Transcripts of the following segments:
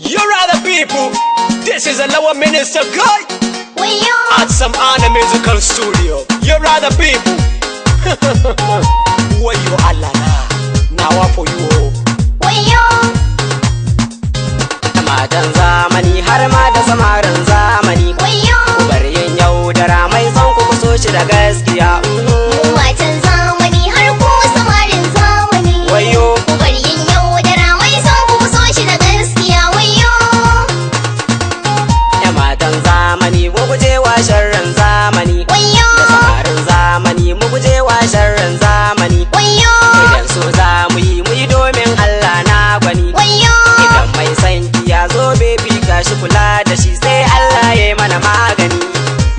You're other people. This is a lower minister guy Wayo, at some Anna Musical Studio. You're other people. Wayo Allah na. Now for you. wayo, Matan zamani har ma da samarin zamani, wayo. ku bar yin yaudara mai son ku so shi da gaskiya. Mu matan zamani har ku samarin zamani. Wayo, Ku bar yin yaudara mai son ku so shi da gaskiya. Wayo, ya matan zamani mu guje wa sharrin zamani, wayo, da samarin zamani mu guje wa sharrin zamani. wayo, Idan so za mu yi domin Allah na gwani. wayo. Idan mai sanki ya zo baby gashi kula da shi sai Allah ya yi mana magani.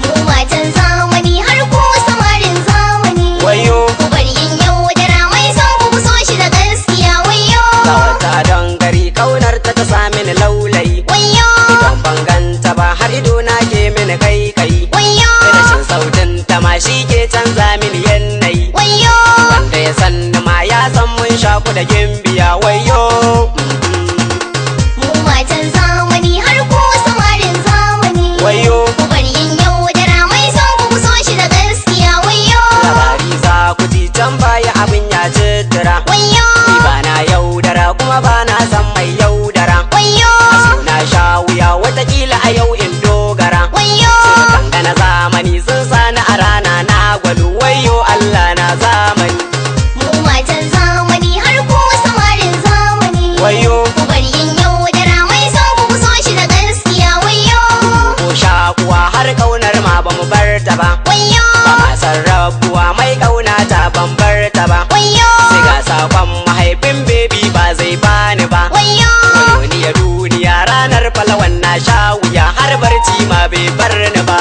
Mu matan zamani har ku samarin zamani. Wayo, Ku bar yin yaudara mai son ku so shi da gaskiya. Wayo, ga wata don gari kaunar ta sa mini laulayi. wayo, Idan ban ganta ba har ido na ke mini kai. wayo, Rashin sautin ta ma shi ke canza mini yanayi. wayo. Wanda ya san ni ma ya san mun shaku da gimbiya. Wayo, Mu matan zamani har ku samarin zamani. wayo, Ku bar yin yaudara mai son ku so shi da gaskiya. Wayo, labari za ku ji can baya abin ya jitira. wayo, Ni ba na yaudara kuma ba na san mai yaudara. wayo, Na sha wuya watakila a yau in dogara. wayo. Kangana zamani sun sani a rana na gwadu. Wayo Allah na zamani. Mu matan zamani har ku samarin zamani. Wayo, Ku bar yin yaudara mai son ku so shi da gaskiya. Wayo, ko shakuwa har kaunar ma ba mu bar ta ba. wayo, Ba ma san rabuwa mai kauna ta ban bar ta ba. wayo, Sai ga sakon mahaifin baby ba zai bani ba. wayo. Wayo ni ya duniya ranar falawan na sha wuya har barci ma bai bar ni ba.